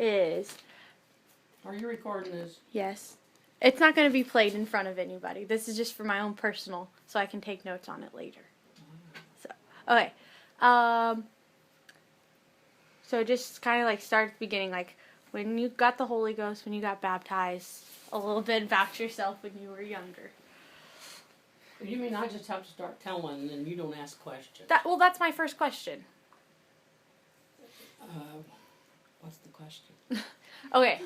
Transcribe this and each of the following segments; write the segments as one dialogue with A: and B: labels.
A: is...
B: Are you recording this?
A: Yes. It's not going to be played in front of anybody. This is just for my own personal, so I can take notes on it later. So, okay. So just kind of like start at the beginning, like when you got the Holy Ghost, when you got baptized, a little bit about yourself when you were younger.
B: You mean I just have to start telling and you don't ask questions?
A: Well, that's my first question.
B: What's the question?
A: Okay.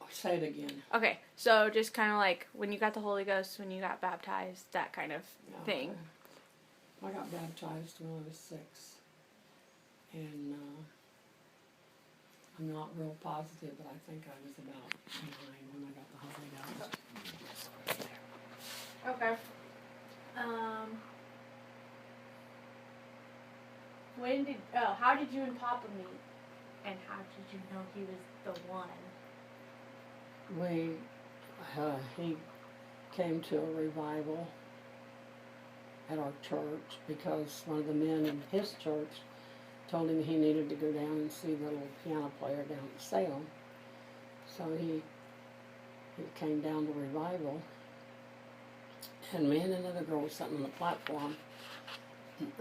B: Say it again.
A: Okay, so just kind of like when you got the Holy Ghost, when you got baptized, that kind of thing.
B: I got baptized when I was 6. And I'm not real positive, but I think I was about 9 when I got the Holy Ghost.
A: Okay. How did you and Papa meet? And how did you know he was the one?
B: He came to a revival at our church because one of the men in his church told him he needed to go down and see the little piano player down at Salem. So he came down to revival, and me and another girl were sitting on the platform,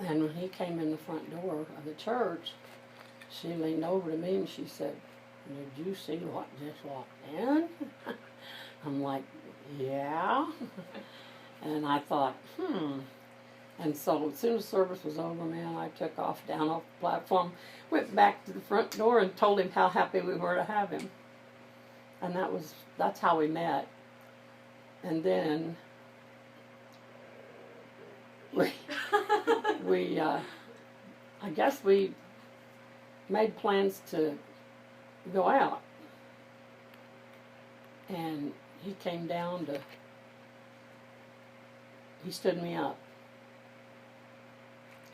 B: and when he came in the front door of the church, she leaned over to me and she said, "Did you see what just walked in?" I'm like, "Yeah." And I thought, And so as soon as service was over, man, I took off down off the platform, went back to the front door and told him how happy we were to have him. And that's how we met. And then I guess we made plans to go out. And he came down he stood me up.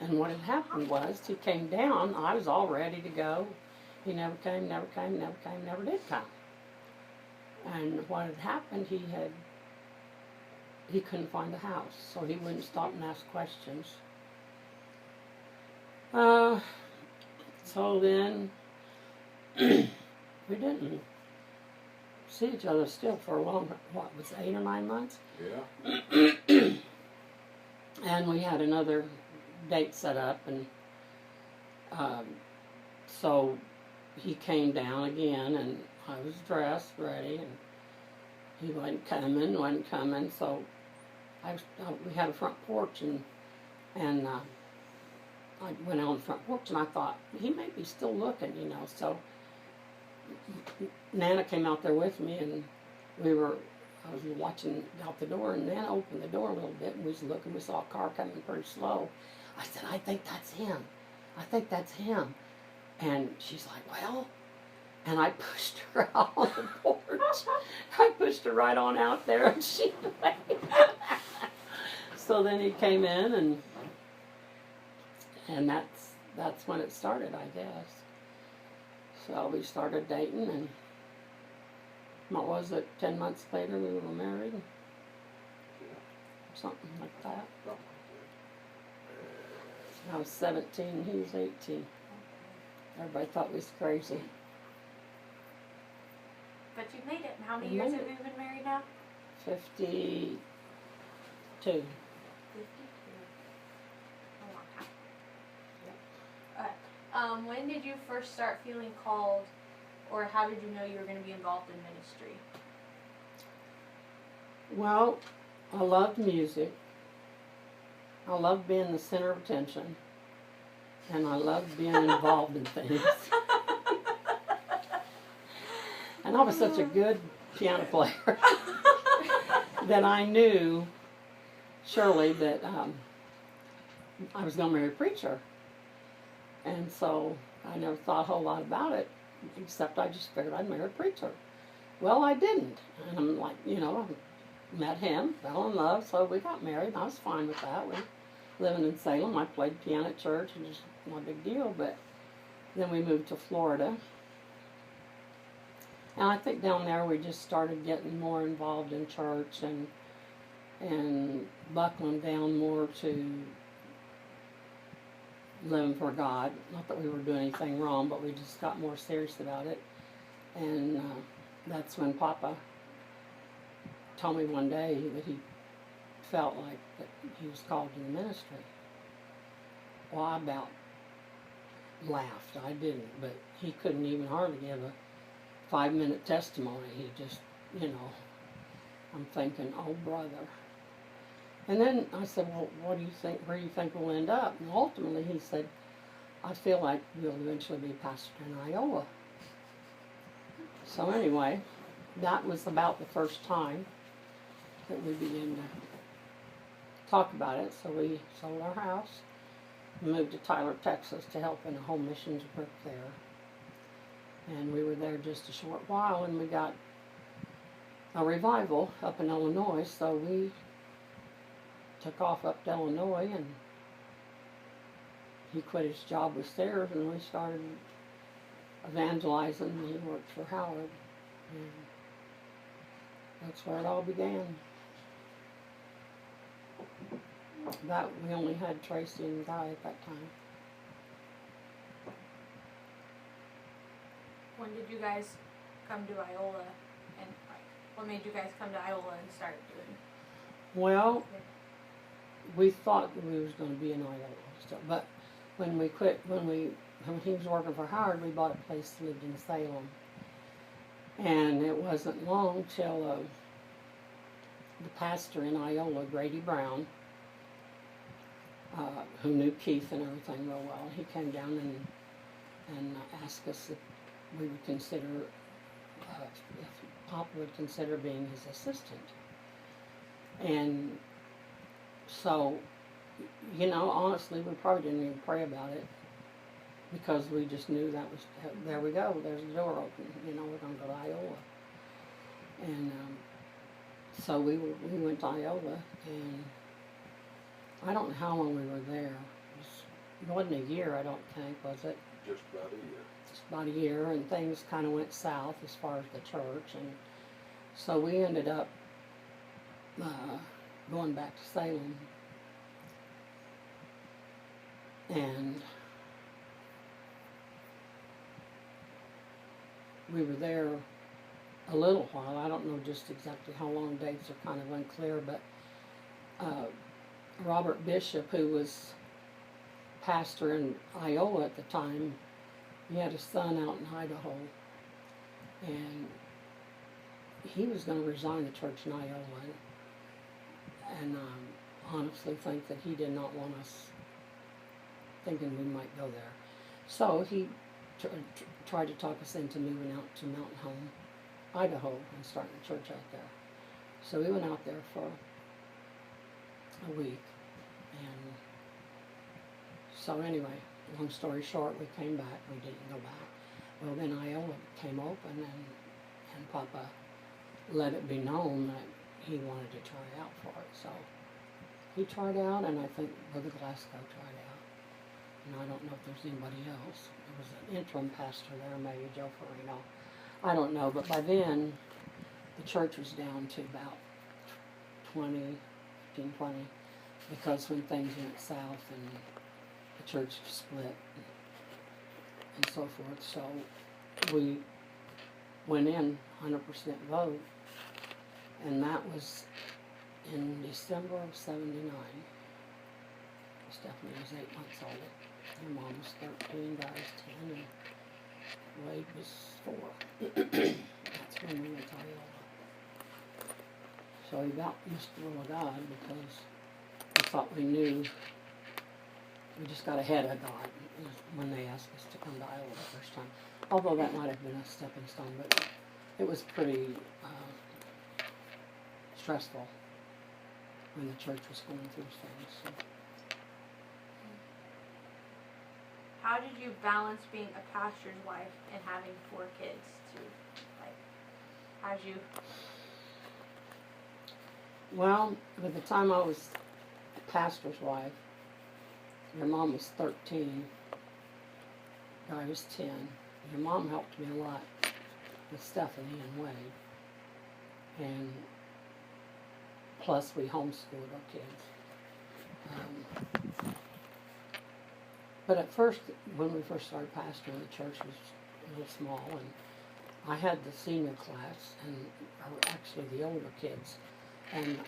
B: And what had happened was, he came down, I was all ready to go. He never came, never did come. And what had happened, he couldn't find the house, so he wouldn't stop and ask questions. So then, we didn't see each other still for a long, 8 or 9 months?
C: Yeah.
B: And we had another date set up, and so he came down again, and I was dressed, ready, and he wasn't coming, so we had a front porch, and I went on the front porch, and I thought, he may be still looking, so Nana came out there with me, and I was watching out the door, and Nana opened the door a little bit, and we was looking, we saw a car coming pretty slow. I said, "I think that's him. And she's like, "Well," and I pushed her out on the porch. I pushed her right on out there, and she waved. So then he came in, and that's when it started, I guess. So we started dating, and what was it, 10 months later we were married? Something like that. I was 17 and he was 18. Everybody thought we was crazy.
A: But you made it. And how many years have you been married now?
B: 52.
A: 52. A long time. Yep. When did you first start feeling called, or how did you know you were going to be involved in ministry?
B: Well, I loved music. I loved being the center of attention. And I loved being involved in things. And I was such a good piano player that I knew, surely, that I was going to marry a preacher. And so I never thought a whole lot about it, except I just figured I'd marry a preacher. Well, I didn't. And I'm like, I met him, fell in love, so we got married, and I was fine with that. We living in Salem, I played piano at church, and just not a big deal, but then we moved to Florida. And I think down there we just started getting more involved in church and buckling down more to living for God. Not that we were doing anything wrong, but we just got more serious about it. And that's when Papa told me one day that he felt like that he was called to the ministry. Well, I about laughed. I didn't, but he couldn't even hardly give a 5-minute testimony. He just, I'm thinking, oh brother. And then I said, well, what do you think, where do you think we'll end up? And ultimately he said, I feel like we'll eventually be pastor in Iowa. So anyway, that was about the first time that we began to talk about it. So we sold our house, moved to Tyler, Texas to help in a home missions work there. And we were there just a short while, and we got a revival up in Illinois, so we took off up to Illinois, and he quit his job with Stairs, and we started evangelizing. He worked for Howard, and that's where it all began. That we only had Tracy and Guy at that time.
A: When did you guys come to Iowa, and what made you guys come to Iowa and start doing?
B: Well, we thought that we was going to be in Iowa still, but when we quit, when he was working for Howard, we bought a place that lived in Salem, and it wasn't long till the pastor in Iowa, Grady Brown, who knew Keith and everything real well, he came down and asked us if we would consider, if Papa would consider being his assistant. And so, honestly, we probably didn't even pray about it, because we just knew that was, there we go, there's the door open, we're going to go to Iowa. And so we went to Iowa, and I don't know how long we were there. It wasn't a year, I don't think, was it?
C: Just about a year.
B: Just about a year, and things kind of went south as far as the church, and so we ended up going back to Salem, and we were there a little while. I don't know just exactly how long, dates are kind of unclear, but Robert Bishop, who was pastor in Iowa at the time, he had a son out in Idaho, and he was going to resign the church in Iowa, and honestly think that he did not want us thinking we might go there. So he tried to talk us into moving out to Mountain Home, Idaho, and starting a church out there. So we went out there for a week, and so anyway, long story short, we came back. We didn't go back. Well, then Iowa came open, and Papa let it be known that he wanted to try out for it. So he tried out, and I think Brother Glasgow tried out. And I don't know if there's anybody else. There was an interim pastor there, maybe Joe Farino. I don't know, but by then, the church was down to about 15, 20, because when things went south and the church split and so forth. So we went in 100% vote, and that was in December of '79. Stephanie was 8 months old. Her mom was 13, Guy was 10, and Wade was 4. That's when we went to Iowa. So we about missed the will of God, because we thought we knew. We just got ahead of God when they asked us to come to Iowa the first time. Although that might have been a stepping stone, but it was pretty stressful when the church was going through things. So.
A: How did you balance being a pastor's wife and having 4 kids too? How'd you?
B: Well, by the time I was a pastor's wife, your mom was 13, Guy was 10. Your mom helped me a lot with Stephanie and Wade, and plus we homeschooled our kids. But at first, when we first started pastoring, the church was a little small, and I had the senior class, or actually the older kids. And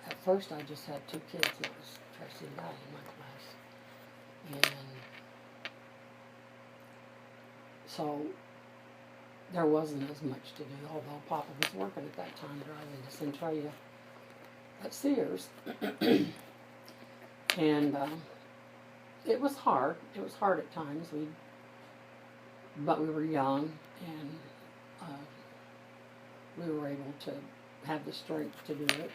B: at first, I just had 2 kids. It was Tracy and Guy in my class. And so there wasn't as much to do, although Papa was working at that time driving to Centralia at Sears. And it was hard. It was hard at times. But we were young, and we were able to have the strength to do it.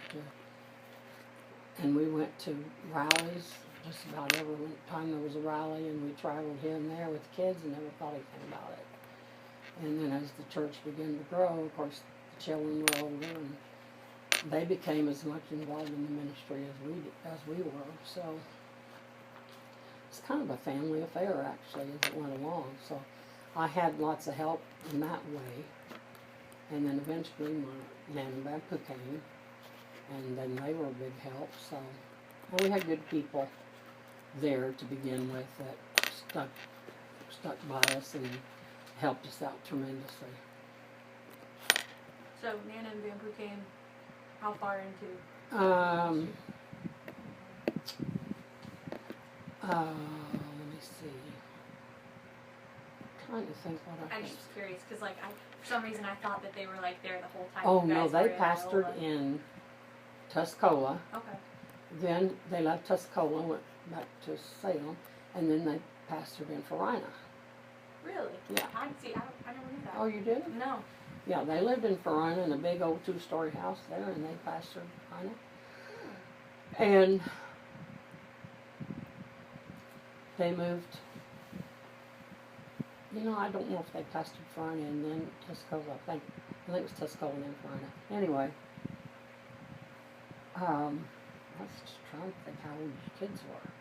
B: And we went to rallies just about every time there was a rally, and we traveled here and there with the kids and never thought anything about it. And then as the church began to grow, of course, the children were older, and they became as much involved in the ministry as we were. So it's kind of a family affair, actually, as it went along. So I had lots of help in that way. And then eventually my Nonna and Grandpa came, and then they were a big help. So and we had good people there to begin with that stuck by us and helped us out tremendously.
A: So Nonna and Grandpa came how far into?
B: Let me see. I'm trying to think what I
A: I'm
B: think.
A: just curious because, like, for some reason I thought that they were like there the whole time.
B: Oh
A: you
B: no,
A: guys
B: they
A: were in
B: pastored
A: Iowa.
B: in Tuscola.
A: Okay.
B: Then they left Tuscola, went back to Salem, and then they pastored in Farina.
A: Really?
B: Yeah.
A: I never knew that.
B: Oh, you didn't?
A: No.
B: Yeah, they lived in Farina in a big old 2-story house there, and they pastored Farina. And they moved. You know, I don't know if they pastored Farina and then Tuscola. I think it was Tuscola and then Farina. Anyway, I was just trying to think how old the kids were.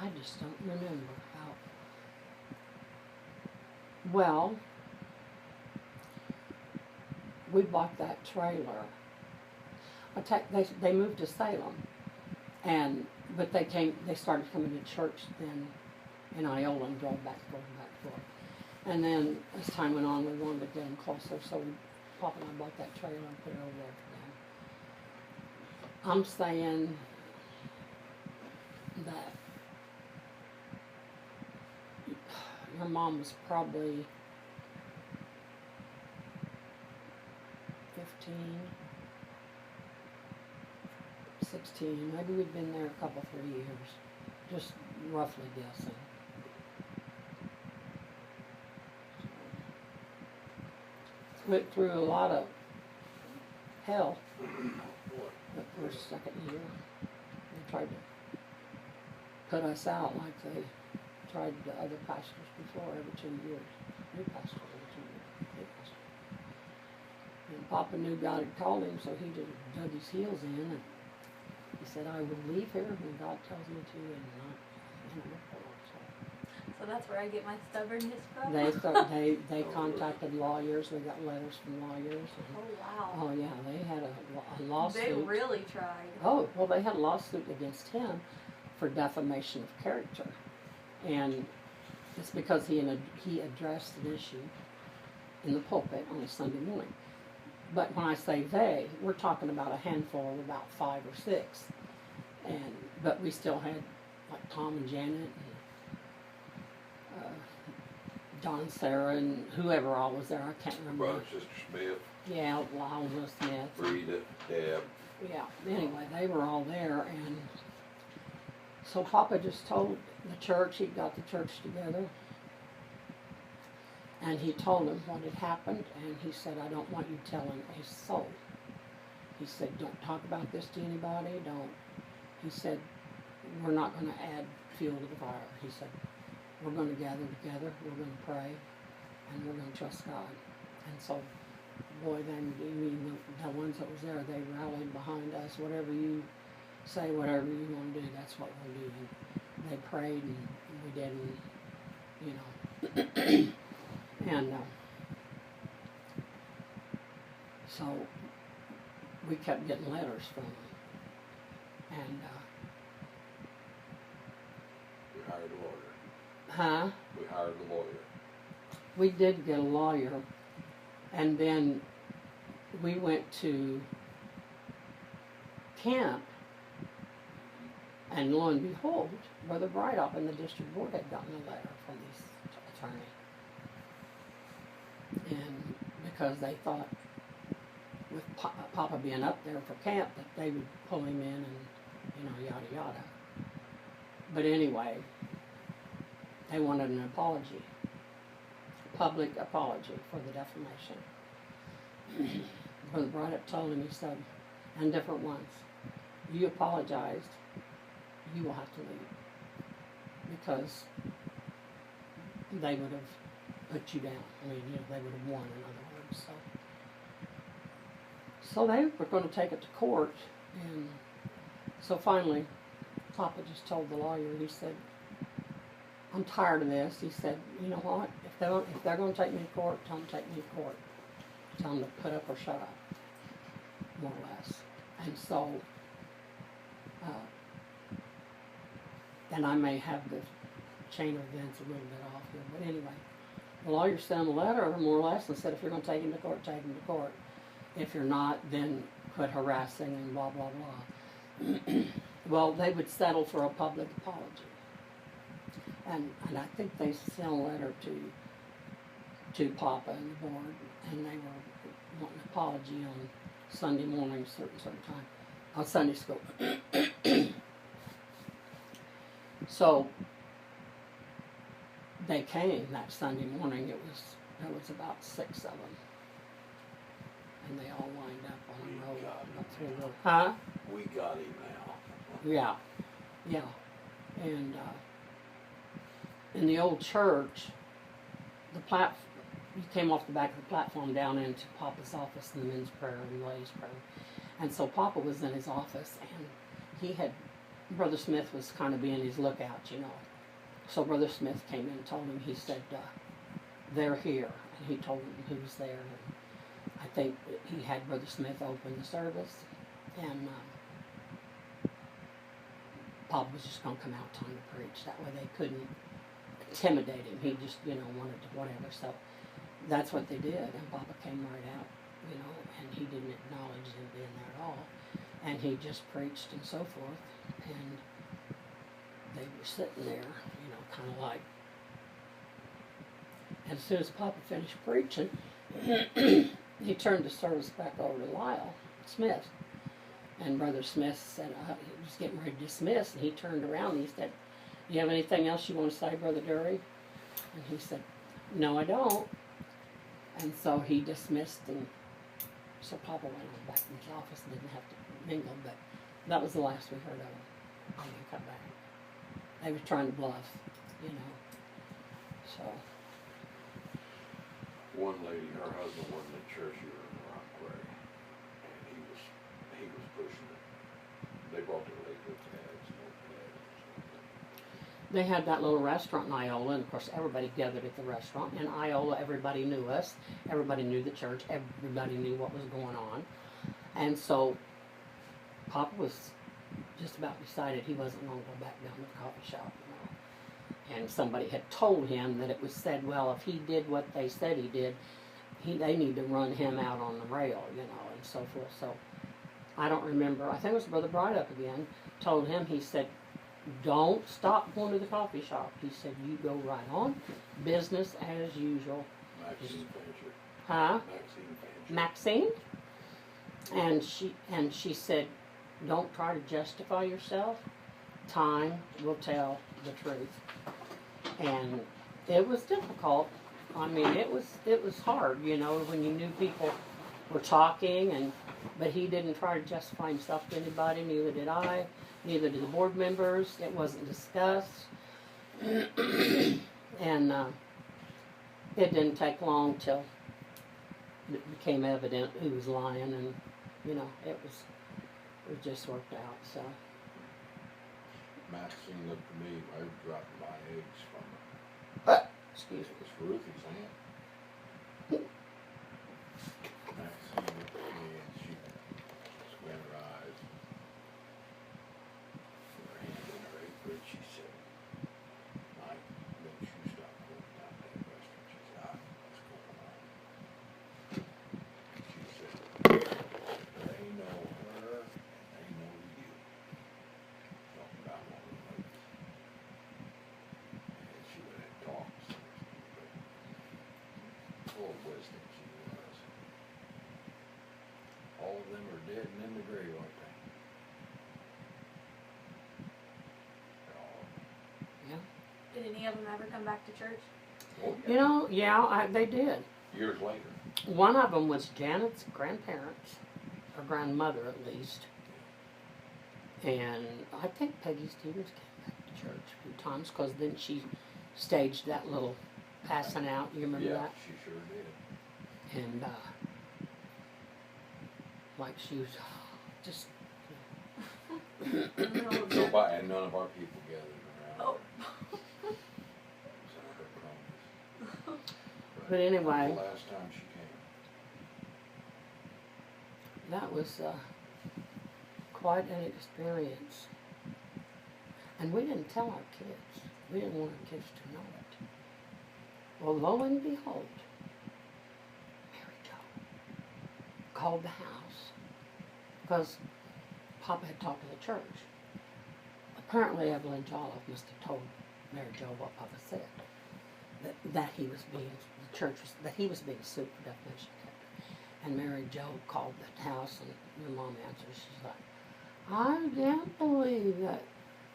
B: I just don't remember how. Well, we bought that trailer. They moved to Salem, but they started coming to church then in Iola and drove back and forth. And then as time went on, we wanted to get them closer, so Papa and I bought that trailer and put it over there for them. I'm saying that your mom was probably 15, 16. Maybe we'd been there a couple, 3 years. Just roughly guessing. Went through a lot of hell the first, second year. They tried to put us out like they tried the other pastors before every 2 years. New pastor every 2 years. New pastor. And Papa knew God had called him, so he just dug his heels in, and he said, I will leave here when God tells me to, and not
A: So that's where I get my stubbornness from?
B: They contacted lawyers. We got letters from lawyers.
A: Oh, wow.
B: Oh, yeah, they had a lawsuit.
A: They really tried.
B: Oh, well, they had a lawsuit against him for defamation of character. And it's because he addressed an issue in the pulpit on a Sunday morning. But when I say they, we're talking about a handful of about 5 or 6. But we still had, like, Tom and Janet and Don and Sarah and whoever all was there. I can't remember.
C: Brother, Sister Smith,
B: Yeah, Lila Smith.
C: Frida, Deb.
B: Yeah, anyway, they were all there, and so Papa just told the church, he got the church together, and he told them what had happened, and he said, I don't want you telling a soul. He said, don't talk about this to anybody, he said, we're not going to add fuel to the fire. He said, we're going to gather together, we're going to pray, and we're going to trust God. And so, boy, then, the ones that was there, they rallied behind us. Whatever you say, whatever you want to do, that's what we'll do. And they prayed, and we did, and, and so we kept getting letters from them. And,
C: We hired a lawyer.
B: huh?
C: We hired a lawyer.
B: We did get a lawyer, and then we went to camp, and lo and behold, Brother Brightoff and the district board had gotten a letter from this attorney. And because they thought, with Papa being up there for camp, that they would pull him in and, yada yada. But anyway, they wanted an apology, public apology for the defamation. Brother Brightoff told him, he said, and different ones, you apologized, you will have to leave. Because they would have put you down. I mean, they would have won, in other words. So they were going to take it to court, and so finally, Papa just told the lawyer, he said, I'm tired of this. He said, you know what, if they're going to take me to court, tell them to take me to court. Tell them to put up or shut up, more or less. And so, and I may have the chain of events a little bit off here, but anyway, the lawyer sent him a letter, more or less, and said, if you're going to take him to court, take him to court. If you're not, then quit harassing and blah, blah, blah. Well, they would settle for a public apology. And I think they sent a letter to Papa and the board, and they were wanting an apology on Sunday morning, certain time, on Sunday school. So they came that Sunday morning. There was about 6 of them, and they all lined up on the road up through the. Huh?
C: We got him now.
B: Yeah, and in the old church, you came off the back of the platform down into Papa's office in the men's prayer and ladies' prayer, and so Papa was in his office, and Brother Smith was kind of being his lookout, So Brother Smith came in and told him, he said, they're here, and he told him who was there, and I think he had Brother Smith open the service, and Papa was just going to come out time to preach. That way they couldn't intimidate him. He just, wanted to whatever. So that's what they did. And Papa came right out, and he didn't acknowledge him being there at all. And he just preached and so forth. And they were sitting there, kind of like. And as soon as Papa finished preaching, he turned the service back over to Lyle Smith. And Brother Smith said, he was getting ready to dismiss, and he turned around and he said, do you have anything else you want to say, Brother Dury? And he said, no, I don't. And so he dismissed, and so Papa went on back in his office and didn't have to mingle, but that was the last we heard of him when he come back. They were trying to bluff, so.
C: One lady, her husband wasn't in church here in Rockaway, and he was pushing it. They brought their liquor tags, no tags.
B: They had that little restaurant in Iola, and of course everybody gathered at the restaurant. In Iola, everybody knew us. Everybody knew the church. Everybody knew what was going on. And so Papa was just about decided he wasn't going to go back down to the coffee shop, And somebody had told him that it was said, well, if he did what they said he did, they need to run him out on the rail, and so forth. So I don't remember. I think it was Brother Brightoff again. Told him, he said, don't stop going to the coffee shop. He said, you go right on, business as usual.
C: Maxine Fancher.
B: Huh?
C: Maxine Fancher.
B: Maxine? And she said, don't try to justify yourself. Time will tell the truth. And it was difficult. I mean, it was hard, when you knew people were talking, but he didn't try to justify himself to anybody. Neither did I. Neither did the board members. It wasn't discussed. And it didn't take long till it became evident who was lying, and it just worked out. So
C: Maxine looked to me, I dropped my eggs from her.
B: Excuse me.
C: It's Ruthie's aunt. Maxine looked at me and she full of wisdom, she was. All of them are dead and in the grave, aren't they?
B: Yeah.
A: Did any of them ever come back to church?
C: Oh,
B: You know, yeah, they did.
C: years later.
B: One of them was Janet's grandparents, or grandmother at least. And I think Peggy Stevens came back to church a few times because then she staged that little passing out. You remember
C: Yeah,
B: that?
C: she sure did.
B: And like she was just.
C: So by, and none of our people gathered around.
A: Oh.
C: Some of her cronies.
B: But anyway.
C: The last time she came.
B: That was quite an experience. And we didn't tell our kids. We didn't want our kids to know it. Well, lo and behold, Mary Jo called the house because Papa had talked to the church. Apparently Evelyn Jolliffe must have told Mary Jo what Papa said. That he was being, the church was, that he was being sued for defamation of character. And Mary Jo called the house and your mom answered. She's like, I can't believe that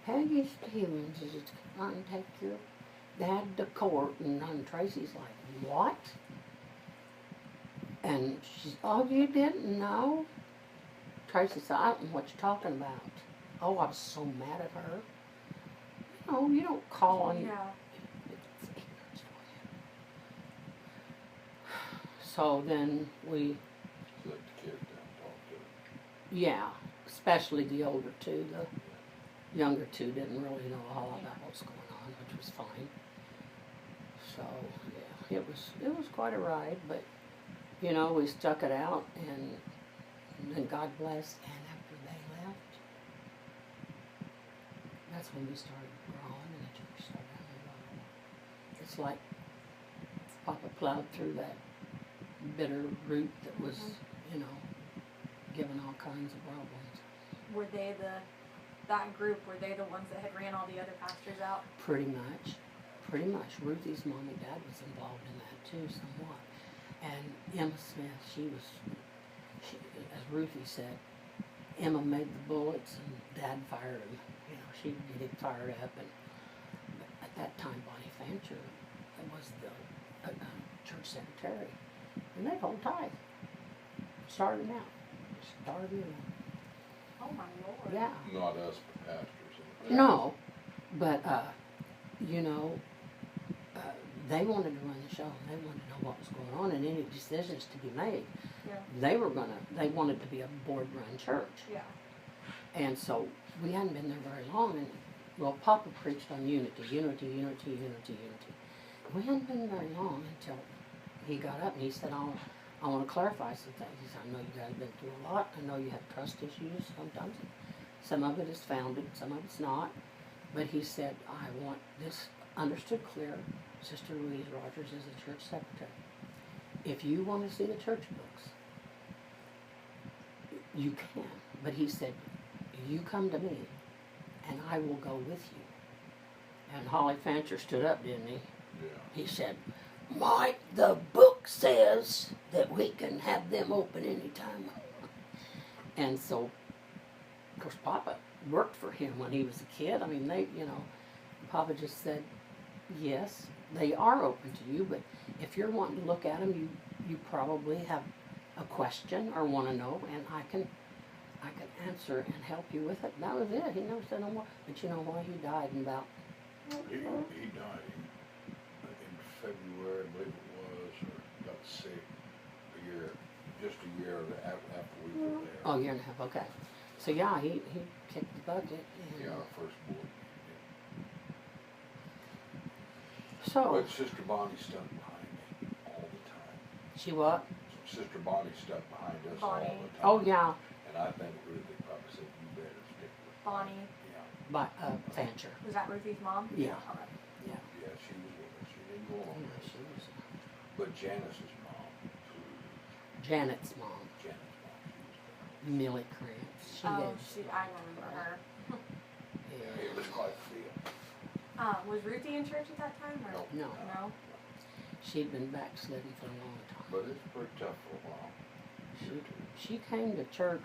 B: Peggy Stevens is going to take your dad to court. And Tracy's like, what? And she's, oh, you didn't know? Tracy said, I don't know what you're talking about. Oh, I was so mad at her. You know, you don't call on...
A: Yeah.
B: So then we...
C: Let the kids down and talk to her.
B: Yeah, especially the older two. The younger two didn't really know all about what's going on, which was fine. So, yeah, it was quite a ride, but, you know, we stuck it out, and then God bless, and after they left, that's when we started growing, and the church started growing. It's like Papa plowed through that bitter root that was, you know, given all kinds of problems.
A: Were they that group, were they the ones that had ran all the other pastors out?
B: Pretty much. Ruthie's mom and dad was involved in that too, somewhat. And Emma Smith, she, as Ruthie said, Emma made the bullets and Dad fired them. You know, she'd get him fired up. And at that time, Bonnie Fancher was the church secretary. And they hold tight. Started out.
A: Oh my Lord.
B: Yeah.
C: Not us, but pastors.
B: No, but, you know, they wanted to run the show. They wanted to know what was going on and any decisions to be made.
A: Yeah.
B: They wanted to be a board-run church.
A: Yeah.
B: And so we hadn't been there very long. And, well, Papa preached on unity. We hadn't been very long until he got up and he said, I want to clarify some things. He said, I know you guys have been through a lot. I know you have trust issues sometimes. Some of it is founded, some of it's not. But he said, I want this understood clear. Sister Louise Rogers is the church secretary. If you want to see the church books, you can. But he said, you come to me and I will go with you. And Holly Fancher stood up, didn't he?
C: Yeah.
B: He said, Mike, the book says that we can have them open anytime. And so, of course, Papa worked for him when he was a kid. I mean, Papa just said, yes, they are open to you, but if you're wanting to look at them, you probably have a question or want to know, and I can answer and help you with it. That was it. He never said no more. But you know why? He died in about...
C: He died in February, I believe it was, or got sick just a year after we were there.
B: Oh, a year and a half, okay. So yeah, he kicked the bucket. And
C: Yeah, our first board.
B: So...
C: But Sister Bonnie stuck behind me all the time.
B: She what?
C: Sister Bonnie stuck behind us all
A: Bonnie.
C: the time.
B: Oh, yeah.
C: And I think Ruthie probably said, you better stick with
A: Bonnie.
C: Yeah.
B: By Fancher.
A: Was that Ruthie's mom?
B: Yeah.
A: Okay.
B: Yeah.
C: Yeah, she was with us. She didn't go along
B: Yeah,
C: with us.
B: she was
C: But Janice's mom,
B: Janet's mom,
C: she was
B: Millie Krantz.
A: I remember her.
C: Yeah, it was quite a feel.
A: Was Ruthie in church at that time? Or?
B: No.
A: No?
B: she'd been backslidden for a long time.
C: But it's pretty tough for a while.
B: She came to church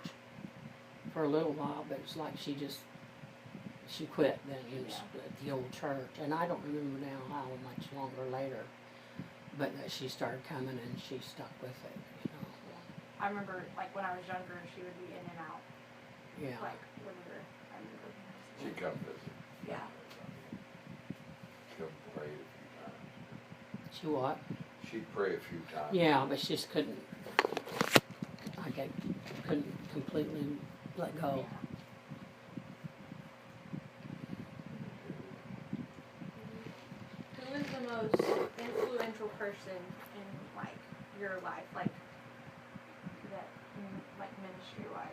B: for a little while, but it's like she quit then, at the old church. And I don't remember now how much longer later, but that she started coming and she stuck with it,
A: I remember, like, when I was younger, she would be in and out.
B: Yeah.
A: Like, whenever I remember.
C: She'd come visit.
A: Yeah.
C: She'd come pray a few times.
B: She what?
C: She'd pray a few times.
B: Yeah, but she just couldn't completely let go.
A: Who is the most influential person in, like, your life, like, that, like, ministry-wise?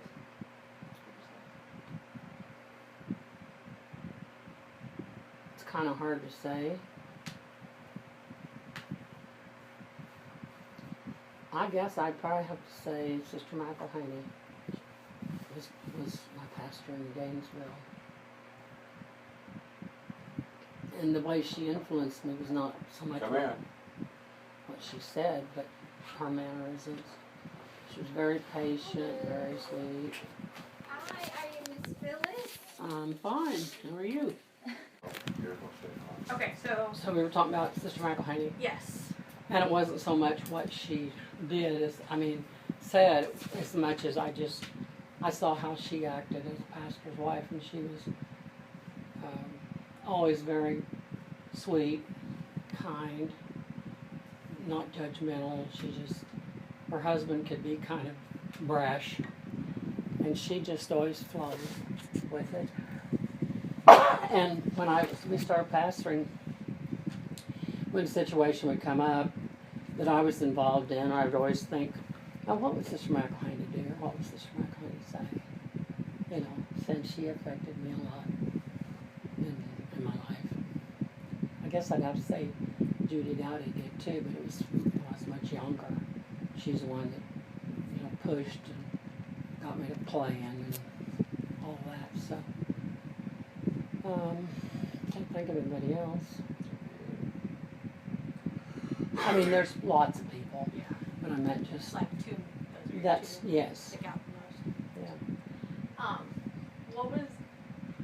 B: It's kind of hard to say. I guess I'd probably have to say Sister McElhaney was my pastor in Gainesville. And the way she influenced me was not so much what she said, but her mannerisms. She was very patient, very sweet.
D: Hi, are you Miss Phyllis?
B: I'm fine. How are you?
C: You're gonna say hi.
A: Okay, so,
B: So we were talking about Sister McElhaney.
A: yes.
B: And it wasn't so much what she did, said, as much as I saw how she acted as a pastor's wife, and she was always very sweet, kind, not judgmental. Her husband could be kind of brash, and she just always flowed with it. And when we started pastoring, when a situation would come up that I was involved in, I would always think, oh, what would Sister McElhaney do, or what would Sister McElhaney say? Since she affected me a lot in my life. I guess I'd have to say Judy Dowdy did too, but it was when I was much younger. She's the one that, pushed and got me to plan and all that, so. Can't think of anybody else. I mean, there's lots of people,
A: Yeah.
B: but I meant just
A: Like, those are your
B: that's
A: two
B: yes,
A: stick out the most.
B: yeah.
A: What was,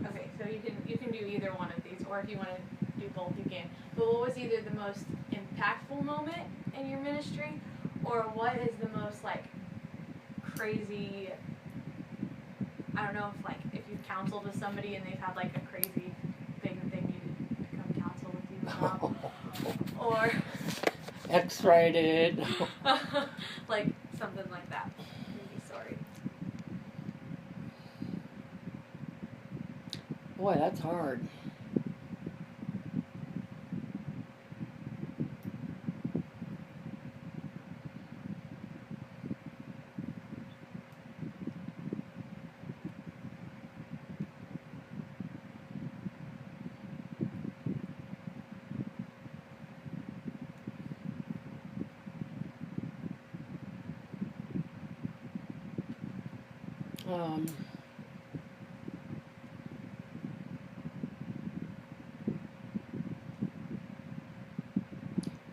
A: okay, so you can do either one of these, or if you want to do both, you can. But what was either the most impactful moment in your ministry, or what is the most, like, crazy, I don't know if you've counseled with somebody and they've had, like, a crazy thing that they needed to come counsel with you about, or
B: X-rated.
A: like, something like that. Maybe, sorry.
B: Boy, that's hard.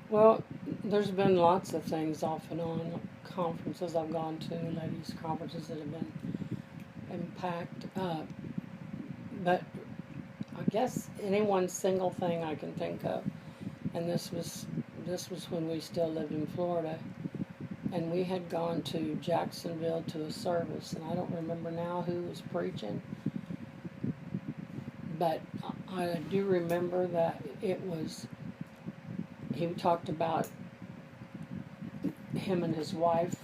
B: Well, there's been lots of things off and on, conferences I've gone to, ladies' conferences that have been impacted. But I guess any one single thing I can think of, and this was when we still lived in Florida, and we had gone to Jacksonville to a service, and I don't remember now who was preaching, but I do remember that he talked about him and his wife.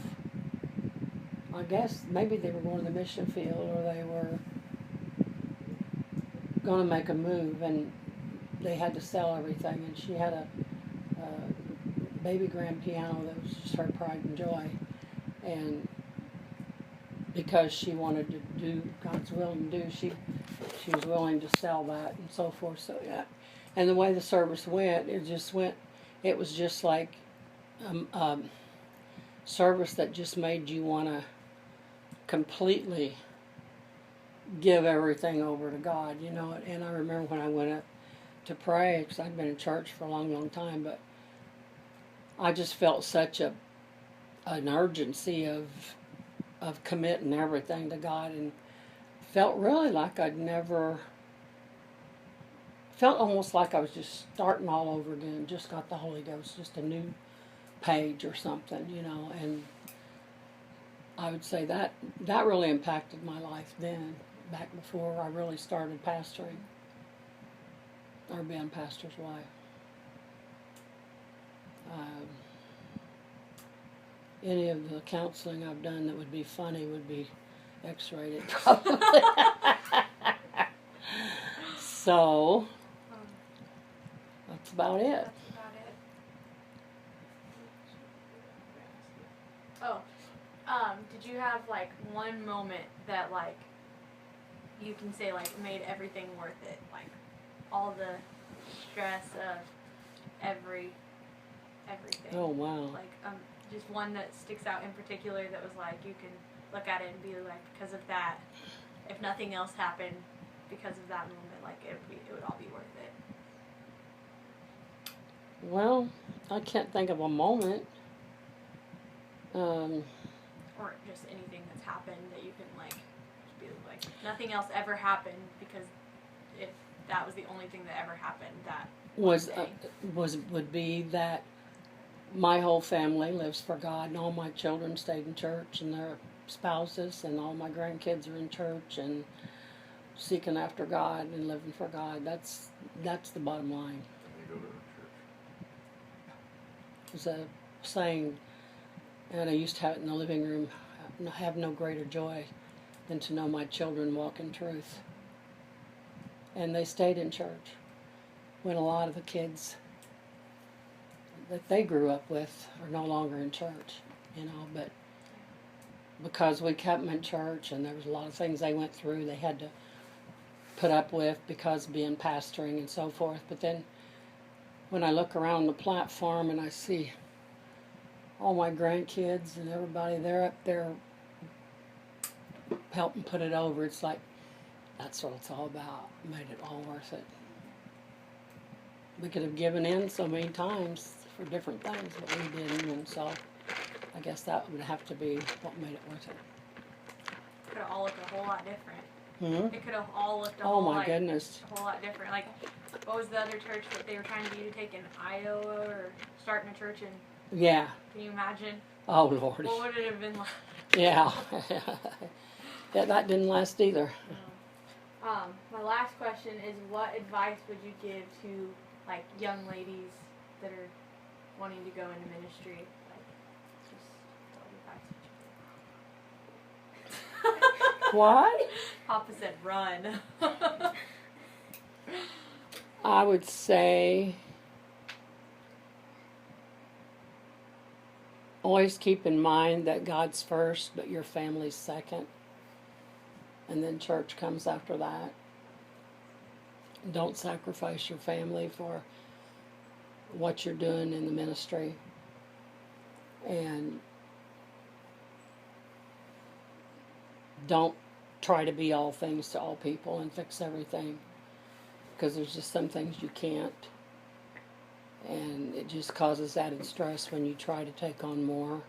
B: I guess maybe they were going to the mission field, or they were going to make a move, and they had to sell everything, and she had a baby grand piano that was just her pride and joy, and because she wanted to do God's will and do, she was willing to sell that and so forth. So yeah, and the way the service went, it was just like service that just made you want to completely give everything over to God, And I remember when I went up to pray, because I'd been in church for a long, long time, but I just felt such an urgency of committing everything to God, and felt really like I'd never felt almost like I was just starting all over again. Just got the Holy Ghost, just a new page or something, you know. And I would say that really impacted my life then, back before I really started pastoring or being pastor's wife. Any of the counseling I've done that would be funny would be X-rated probably. So that's about it.
A: That's about it. Oh, did you have like one moment that like you can say like made everything worth it? Like all the stress of everything.
B: Oh wow.
A: Like just one that sticks out in particular that was like you can look at it and be like, because of that, if nothing else happened because of that moment, like it would all be worth it.
B: Well, I can't think of a moment.
A: Or just anything that's happened that you can like just be like, nothing else ever happened, because if that was the only thing that ever happened, that
B: would be that my whole family lives for God, and all my children stayed in church, and their spouses, and all my grandkids are in church and seeking after God and living for God. That's the bottom line.
C: You go to church.
B: There's a saying, and I used to have it in the living room: have no greater joy than to know my children walk in truth. And they stayed in church when a lot of the kids that they grew up with are no longer in church, you know, but because we kept them in church, and there was a lot of things they went through they had to put up with because of being pastoring and so forth. But then when I look around the platform and I see all my grandkids and everybody, they're up there helping put it over, it's like, that's what it's all about. Made it all worth it. We could have given in so many times for different things, but we didn't, and so I guess that would have to be what made it worth it.
A: Could have all looked a whole lot different.
B: Hmm?
A: It could have all looked a
B: Oh
A: whole,
B: my
A: like,
B: goodness.
A: a whole lot different. Like, what was the other church that they were trying to get you to take in Iowa, or starting a church in?
B: Yeah.
A: Can you imagine?
B: Oh Lord.
A: What would it have been like?
B: Yeah. Yeah, that didn't last either.
A: My last question is, what advice would you give to like young ladies that are wanting to go into ministry? Like, just what advice would you give?
B: What?
A: Papa said, run.
B: I would say always keep in mind that God's first, but your family's second. And then church comes after that. Don't sacrifice your family for what you're doing in the ministry. And don't try to be all things to all people and fix everything, because there's just some things you can't. And it just causes added stress when you try to take on more.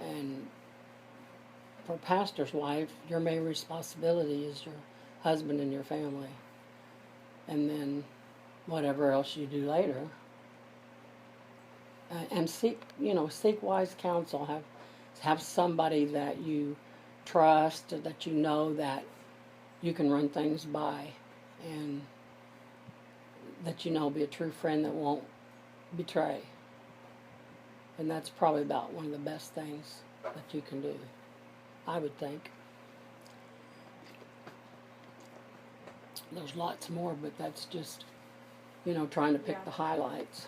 B: And for a pastor's wife, your main responsibility is your husband and your family. And then whatever else you do later. And seek wise counsel. Have somebody that you trust, that you know that you can run things by, and that you know be a true friend that won't betray. And that's probably about one of the best things that you can do, I would think. There's lots more, but that's just, trying to pick the highlights.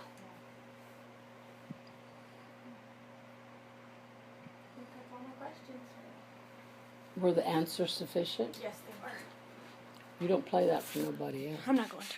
A: I think that's all my questions.
B: Were the answers sufficient?
A: Yes, they were.
B: You don't play that for nobody else.
A: I'm not going to.